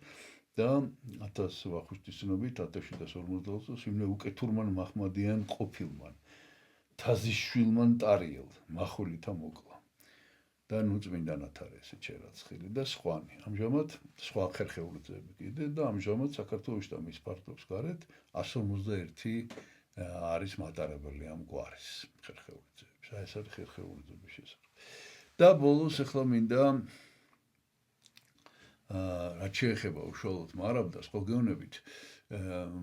და 1000 ვახუშტის ცნობით 1750 წელს იმნე უკეთურმან მაჰმადიან ყოფილმან თაზიშვილმან ტარიელ მახულითა მოკლა და ნუ წმინდანად არის ესე ჩერაცხილი და სხვანი. ამჟამად სხვა ხერხეულიძეები კიდე და ამჟამად საქართველოს და მის პარტნიორს გარეთ 151 არის მატარებელი ამ გვარის ხერხეულიძეების. ეს არის ხერხეულიძეების შესახებ. და ბოლოს ახლა მინდა რაც შეეხება უშუალოდ მარაბდას, მოგეუბნებით,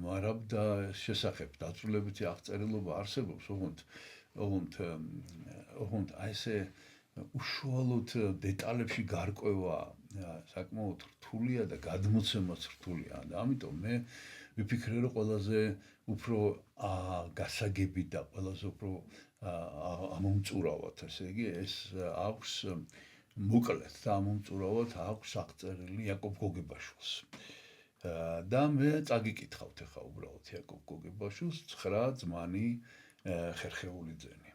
მარაბდა შესახებ დაწვრილებითი აღწერილობა არსებობს, ოღონდ ესე უშუალოდ დეტალებში გარკვევა საკმაოდ რთულია და გადმოცემაც რთულია. ამიტომ მე ვიფიქრე, რომ ყველაზე უფრო გასაგები და ყველაზე უფრო ამომწურავად, ესე იგი, ეს აქვს მოკლედ და ამომწურავად აქვს აღწერილი იაკობ გოგებაშვილს. და მე წაგიკითხავთ ახლა უბრალოდ იაკობ გოგებაშვილს 9 ძმანი ხერხეულიძენი.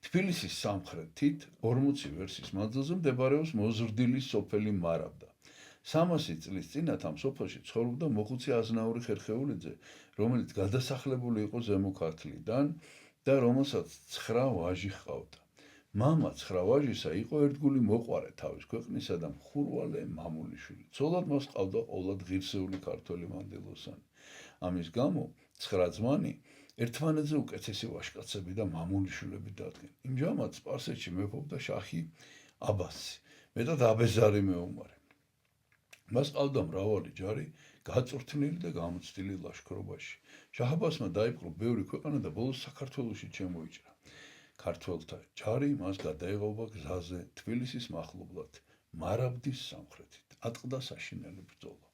თბილისის სამხრეთით 40 ვერსის მანძილზე მდებარეობს მოზრდილის სოფელი მარაბდა. 300 წლის წინათ ამ სოფელში ცხოვრობდა მოხუცი აზნაური ხერხეულიძე, რომელიც გადასახლებული იყო ზემო ქართლიდან და რომელსაც 9 ვაჟი ჰყავდა. მამა 9 ვაჟისა იყო ერთგული მოყვარე თავის ქვეყნისა და მხურვალე მამულიშვილი. ცოლად მას ჰყავდა ყოლად ღირსეული ქართველი მანდილოსანი. ამის გამო 9 ძმანი ერთმანეთზე უკეთესი ვაჟკაცები და მამულიშვილები დადგენ. იმჟამად სპარსეთში მეფობდა შაჰი აბასი, მეტად აბეზარი მეომარი. მას ჰყავდა მრავალი ჯარი, გაწვრთნილი და გამოცდილი ლაშქრობაში. შაჰ აბასმა დაიპყრო ბევრი ქვეყანა და ბოლოს საქართველოში შემოიჭრა. ქართველთა ჯარი მას გადაეღობა გზაზე თბილისის მახლობლად, მარაბდის სამხრეთით, ატყდა საშინელი ბრძოლა.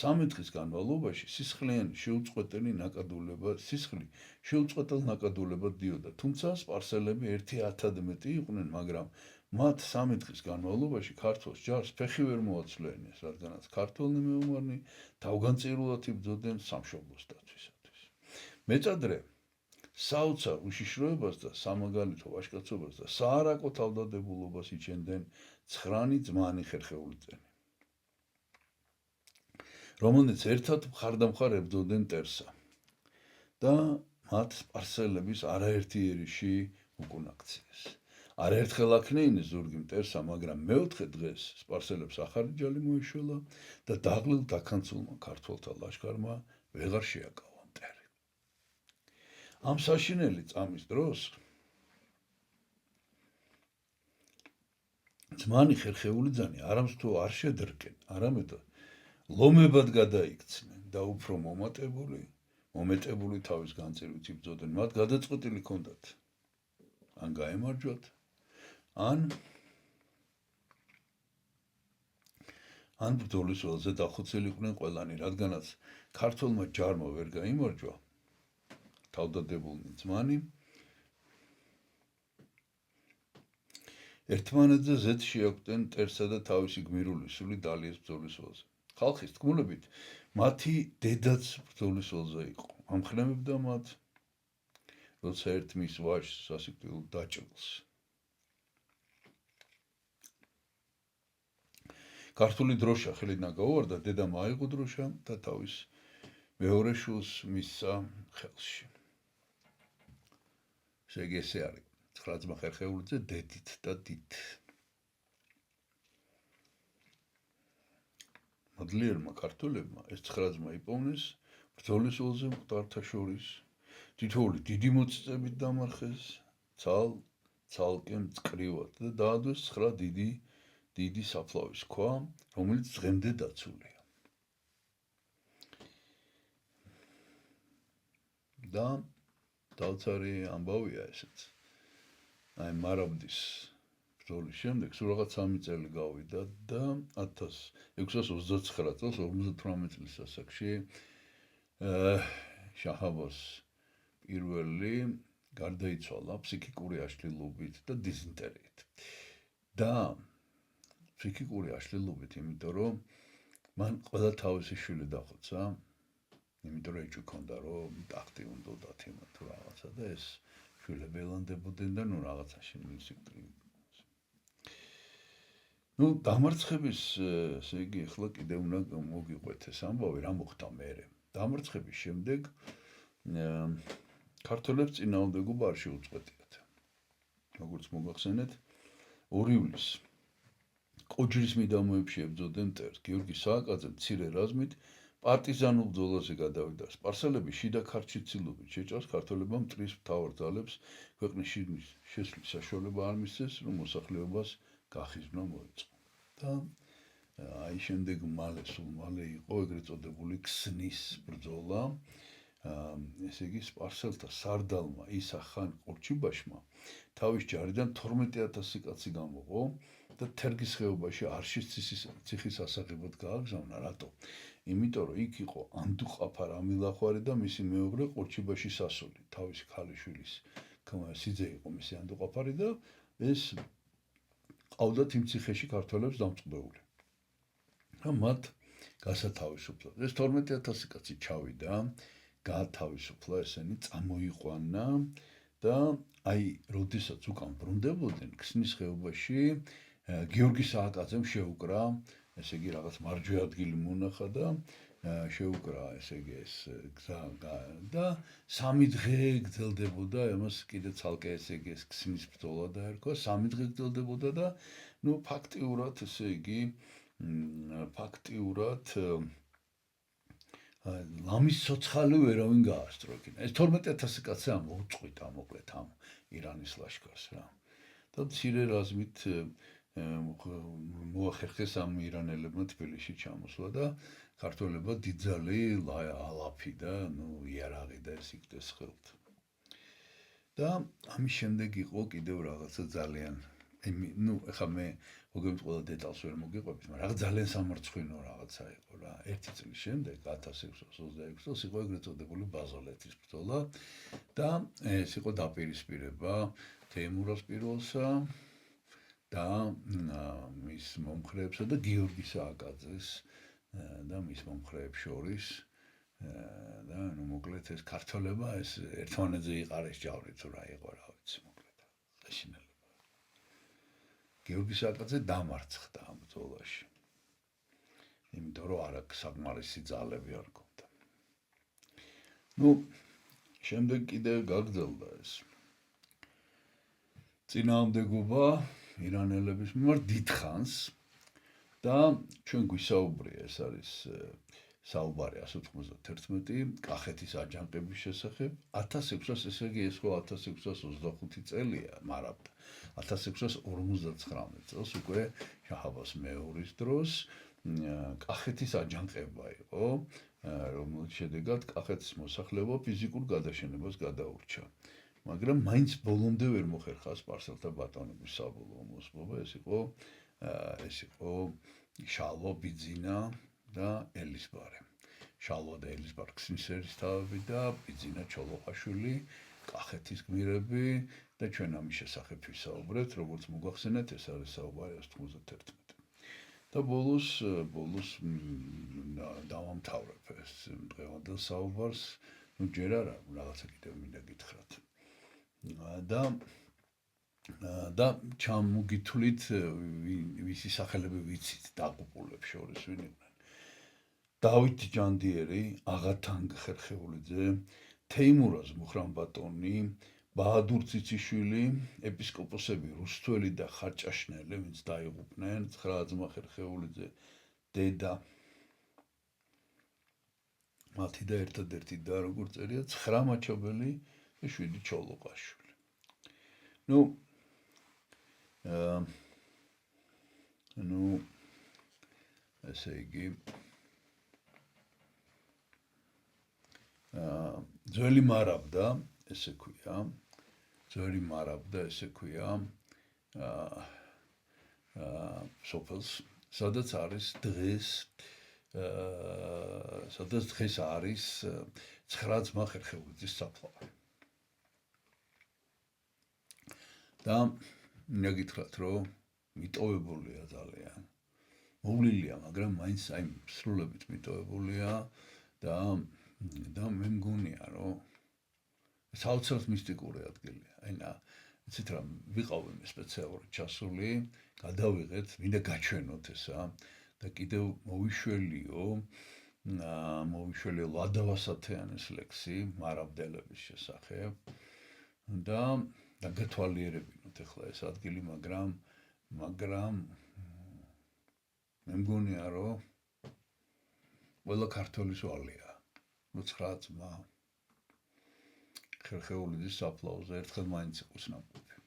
3 დღის განმავლობაში სისხლი შეუწყვეტელ ნაკადულებად დიოდა, თუმცა სპარსელები 1000-მდე იყვნენ, მაგრამ მათ 3 დღის განმავლობაში ქართველს ჯარს ფეხი ვერ მოაცვლენიეს, რადგანაც ქართველი მეომარნი თავგანწირულად იბრძოდნენ სამშობლოს დაცვისათვის. მეწადრე საოცარ უშიშროებას და სამაგალითო ვაჟკაცობას და საარაკო თავდადებულობას იჩენდნენ 9 ძმანი ხერხეულიძენი, რომელნიც ერთად მხარდამხარ ებრძოდნენ მტერსა და მათ სპარსელების არაერთი ერიში უკუნაქციეს. არაერთხელ აქნეინეს ზურგი მტერსა, მაგრამ მეოთხე დღეს სპარსელებს ახალი ჯალი მოიშველა და დაღლილ დაქანცულმა ქართველთა ლაშქარმა ვეღარ შეაკავა. ამ საშინელი წამის დროს ძმანი ხერხეულიძენი არამც თუ არ შედრკენ, არამედ ლომებად გადაიქცნენ და უფრო მომეტებული თავის განწირვით იბრძოდნენ. მათ გადაწყვეტილი ჰქონდათ ან გაემარჯვათ, ან ბრძოლის ველზე დახოცილიყვნენ ყველანი, რადგანაც ქართველმა ჯარმა ვერ გაიმარჯვა, თავდადებულნი ძმანი ერთმანეთზე ზედ შეაკვდნენ მტერსა და თავისი გმირული სული დალიეს ბრძოლის ველზე. ხალხის თქმულებით, მათი დედაც ბრძოლის ველზე იყო. ამხნევებდა მათ, როცა ერთ მის ვაჟს სასიკვდილოდ დაჭრილს. ქართული დროშა ხელიდან გაუვარდა, დედამ აიღო დროშა და თავის მეორე შვილს მისცა ხელში. ესე არის 9 ძმა ხერხეულიძე დედით და დიდ. მადლიერმა ქართველებმა ეს 9 ძმა იპოვნეს ბრძოლის ველზე მკვდართა შორის. თითოეული დიდი მოწიწებით დამარხეს, ცალკე მწკრივად და დაადვეს 9 დიდი საფლავის ქვა, რომელიც დღემდე დაცულია. და დავცარი ამბავია ესეც. აი მარაბდის ბრძოლის შემდეგ სულ რაღაც 3 წელი გავიდა და 1629 წელს 58 წლის ასაკში შაჰ-აბას პირველი გარდაიცვალა ფსიქიკური აშლილობით და დიზენტერიით. და ფსიქიკური აშლილობით, იმიტომ რომ მან ყველა თავისი შვილი დახოცა, იმიტომ რომ ეჭვი ჰქონდა, რომ ტახტი უნდათ იმათ თუ რაღაცა და ეს შვილები ელანდებოდნენ და ნუ რაღაცაში სიკვდილი. ნუ დამარცხების, ესე იგი, ახლა კიდე უნდა მოგიყვეთ ეს ამბავი, რა მოხდა მერე. დამარცხების შემდეგ ქართველებს წინააღმდეგობა არ შეუწყვეტიათ. როგორც მოგახსენეთ, 2 ივლისს კოჯრის მიდამოებში ებრძოდნენ მტერს. გიორგი სააკაძე მცირე რაზმით პარტიზანულ ბრძოლაზე გადავიდა. სპარსელები შიდა ქართლში ცილობით შეჭრას ქართველებმა მტრის მთავარ ძალებს ქვეყნის შესვლის საშუალება არ მისცეს, რომ მოსახლეობას გახიზვნა მოეწყო. და აი შემდეგ სულ მალე იყო ეგრეთ წოდებული ქსნის ბრძოლა. ესე იგი სპარსელთა სარდალმა ისა ხან ყორჩიბაშმა თავის ჯარიდან 12000 კაცი გამოყო და თერგის ხეობაში არშის ციხის ასაღებად გააგზავნა. რატო? იმიტომ რომ იქ იყო ანდუყაფა რამილახვარი და მისი მეუღლე ყორჩიბაში სასული. თავისი ქალიშვილის სიძე იყო მისი ანდუყაფარი და ეს ყავდათ იმ ციხეში ქართველებს დამწყდეული. და მათ გასათავისუფლად ეს 12000 კაცი ჩავიდა, გაათავისუფლა ესენი, წამოიყვანა და აი, როდესაც უკან ბრუნდებოდნენ ქსნის ხეობაში, გიორგი სააკაძემ შეუკრა, ესე იგი, რაღაც მარჯვე ადგილი მონახა და შეუკრა, ესე იგი, ეს გზა და 3 დღე გრძელდებოდა, ამას კიდე ცალკე, ესე იგი, ეს ქსნის ბრძოლა დაერქვა, 3 დღე გრძელდებოდა და ნუ ფაქტიურად, ესე იგი, ლამის ცოცხალი ვერავინ გაასწრო იქიდან. ეს 12000 კაცი მოუწყვიტა მოკლედ ამ ირანის ლაშქარს რა. და მცირე რაზმით მოახერხეს ამ ირანელებმა თბილისში ჩამოსვლა და ქართველებმა დიდძალი ალაფი და იარაღი და ეს იქდეს ხელთ. და ამის შემდეგ იყო კიდევ რაღაცა ძალიან ეხლა მე მოგებით ყველა დეტალს ვერ მოგიყვებით, მაგრამ რაღაც ძალიან სამარცხვინო რაღაცა იყო რა. 1 წლის შემდეგ 1626 წელს იყო ეგრეთ წოდებული ბაზალეთის ბრძოლა და ეს იყო დაპირისპირება თეიმურას პირველსა და მის მომხრეებსა და გიორგი სააკაძეს და მის მომხრეებს შორის და ნუ მოკლედ ეს ქართველება ეს ერთმანეთზე იყარეს ჯავრი თუ რა იყო რა ვიცი მოკლედ ხაშინელი. გიორგი სააკაძე დამარცხდა ამ ბრძოლაში. იმიტომ რომ არ აქვს საკმარისი ძალები არ ჰქონდა. ნუ შემდეგ კიდე გაგრძელდა ეს წინააღმდეგობა ირანელების მიმართ დიდხანს და ჩვენ გვისაუბრია ეს არის საუბარი 191 კახეთის აჯანყების შესახებ 1600 ესე იგი ეს ხო 1625 წელია მარაბდა 1659 წელს უკვე შაჰ-აბას მეუღლის დროს კახეთის აჯანყება იყო რომელიც შედეგად კახეთის მოსახლეობა ფიზიკურ გადაშენებას გადაურჩა მაგრამ მაინც ბოლომდე ვერ მოხერხა სპარსელთა ბატონობის საბოლოო მოსპობა ეს იყო შალვა ბიძინა და ელისბარე. შალვა და ელისბარ ქსნის ერისთავები და ბიძინა ჩოლოყაშვილი, კახეთის გმირები და ჩვენ ამის შესახებ ვისაუბრეთ, როგორც მოგახსენეთ, ეს არის საუბარი 91. და ბოლოს დავამთავრებ ეს დღევანდელ საუბარს, ნუ ჯერ არა, რაღაცა კიდევ მინდა გითხრათ. და ჩამოგითვლით ვისი სახელები ვიცით დაღუპულებს შორის ვინ იყვნენ. დავით ჯანდიერი, აღათანგ ხერხეულიძე, თეიმურაზ მუხრანბატონი, ბაჰადურ ციციშვილი, ეპისკოპოსები რუსთველი და ხარჭაშნელი, ვინც დაიღუპნენ, 9 ძმა ხერხეულიძე, დედა მათი და ერთადერთი და როგორც წერია 9 მაჩაბელი და 7 ჩოლოყაშვილი. ესე იგი ძველი მარაბდა ესე ქვია სოფელს სადაც არის დღეს არის 9 ძმა ხერხეულიძის საფლავი. და მინდა გითხრათ, რომ მიტოვებულია ძალიან. მოვლილია, მაგრამ მაინც სრულებით მიტოვებულია და მე მგონია, რომ საოცრად მისტიკური ადგილია. იცით რა, ვიყავ სპეციალურად ჩასული, გადავიღეთ, მინდა გაჩვენოთ ესა და კიდევ მოვიშველიო ლადავასათეანის ლექსი მარაბდელების შესახებ და გათვალიერებინოთ ახლა ეს ადგილი, მაგრამ მე მგონია, რომ ყველა ქართველის ვალია, 9 ძმა ხერხეულიძის საფლავზე ერთხელ მაინც იყოს ნაყოფი.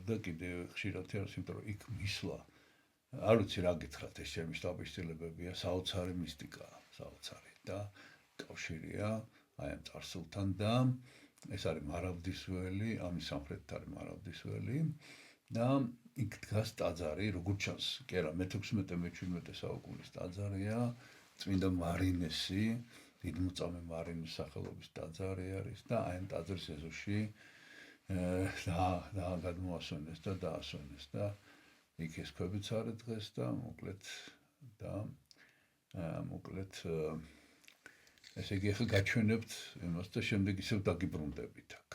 და კიდევ ხშირად არის, იმიტომ რომ იქ მისვლა, არ ვიცი რა გითხრათ, ეს ჩემი შთაბეჭდილებებია, საოცარი მისტიკაა, საოცარი და კავშირია აი ამ წარსულთან და ეს არის მარაბდის ველი, ამის სამხრეთით არის მარაბდის ველი და იქ დგას ტაძარი, როგორც ჩანს, კი არა, მე-16-მე-17 საუკუნის ტაძარია, წმინდა მარინესი, დიდმოწამე მარინეს სახელობის ტაძარი არის და აი ამ ტაძრის ეზოში გადმოასვენეს და დაასვენეს და იქ ეს ქვებიც არის დღეს და მოკლედ ესე იგი ახლა გაჩვენებთ იმას და შემდეგ ისევ დაგიბრუნდებით აქ.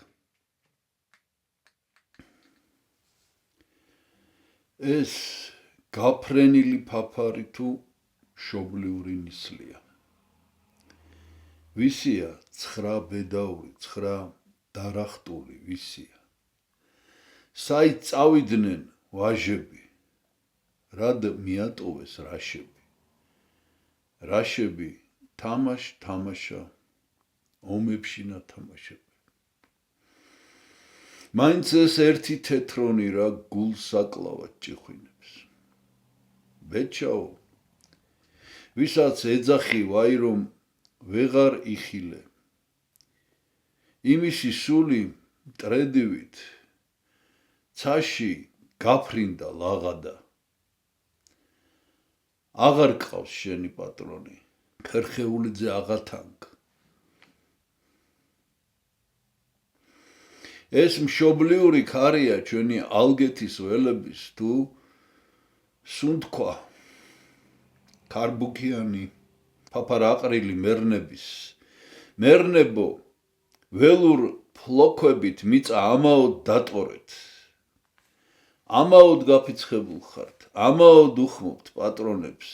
ეს გაფრენილი ფაფარი თუ მშობლიური ნისლია. ვისია 9 ბედაური, 9 დარახტული ვისია. საით წავიდნენ ვაჟები, რად მიატოვეს რაშები. რაშები თამაშა, ომებში ნათამაშები. მაინც ეს ერთი თეთრონი რა გულს აკლავად ჭიხვინებს. ბეჭაო, ვისაც ეძახი ვაირომ ვეღარ იხილე. იმისი სული მტრედივით, ცაში გაფრინდა ლაღადა. აღარ გყავს შენი პატრონი, ხერხეულიძე აღათანგ. ეს მშობლიური ქარია ჩვენი ალგეთის ველების თუ სუნთქვა ქარბუქიანი ფაფარაყრილი მერნების მერნებო ველურ ფლოქვებით მიწა ამაოდ დატყორეთ. ამაოდ გაფიცხებულ ხართ, ამაოდ უხმობთ პატრონებს,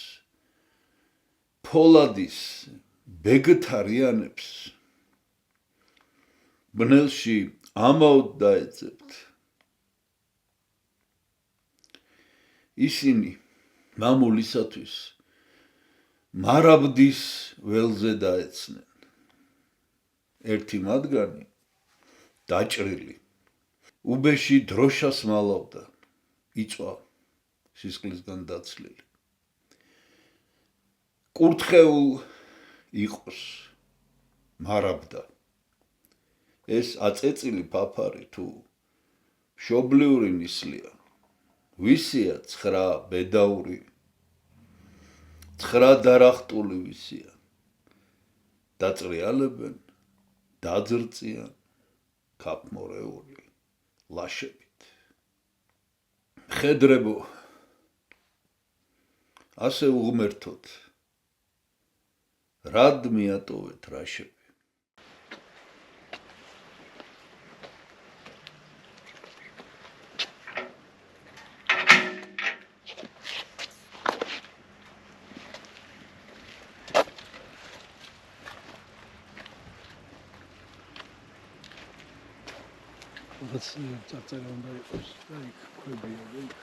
ფოლადის ბეგთარიანებს, ბნელში ამაოდ დაეძებთ. ისინი მამულისათვის მარაბდის ველზე დაეცნენ. ერთი მათგანი დაჭრილი, უბეში დროშას მალავდა, იწვა სისხლისგან დაცლილი. კურთხეულ იყოს მარაბდა. ეს აწეწილი ფაფარი თუ მშობლიური ნისლია. ვისია 9 ბედაური, 9 დარახტული ვისია. დაწყრიალებენ, დაძრწიან ქაფმორეული ლაშებით. მხედრებო, ასე უღმერთოთ, რად მიატოვეთ რაშები. რაღაც წარწერა უნდა იყოს და იქ ქვებია და იქ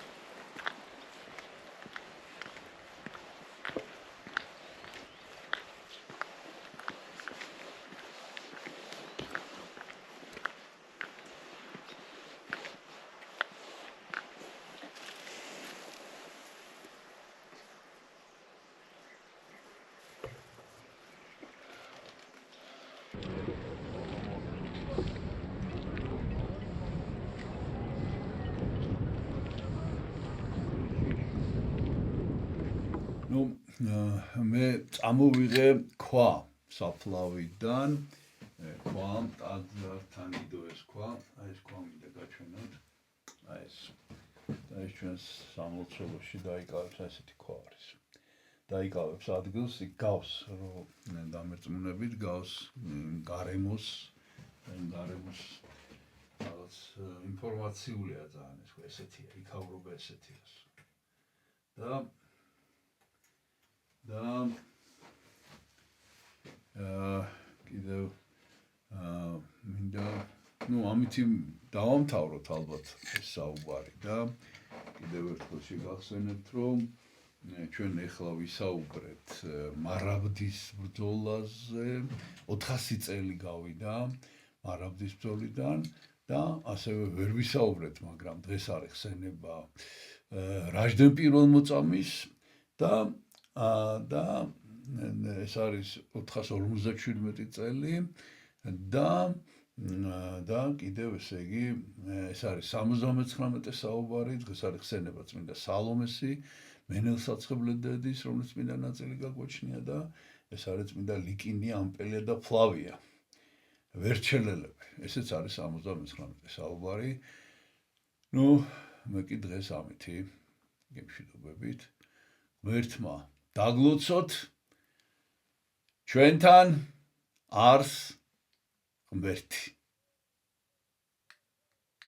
ნუ მე წამოვიღე ქვა საფლავიდან ქვა ტაძართან იდო ეს ქვა აი ეს ქვა მინდა გაჩვენოთ აი ეს და ეს ჩვენს სამლოცველოში დაიკავებს ასეთი ქვა არის დაიკავებს ადგილს იქ გავს რომ დამერწმუნებით გავს გარემოს რაღაც ინფორმაციულია ძალიან ეს ესეთია იქავრობა ესეთია და კიდევ მინდა ნუ ამით დავამთავროთ ალბათ ეს საუბარი და კიდევ ერთხელ შეგახსენებთ რომ ჩვენ ეხლა ვისაუბრეთ მარაბდის ბრძოლაზე 400 წელი გავიდა მარაბდის ბრძოლიდან და ასევე ვერ ვისაუბრეთ მაგრამ დღეს არის ხსენება რაჟდენ პირველმოწამის და ეს არის 457 წელი და კიდევ ესე იგი ეს არის 79 საუბარი დღეს არის ხსენება წმინდა სალომესი მენელსაცხებლედის რომელიც წმინდა ნაწილი გაგვაჩნია და ეს არის წმინდა ლიკინი ამპელია და ფლავია ვერჩელელები ესეც არის 79 საუბარი ნუ მე კი დღეს ამითი გემშვიდობებით ღმერთმა დაგლოცოთ ჩვენთან არს ღმერთი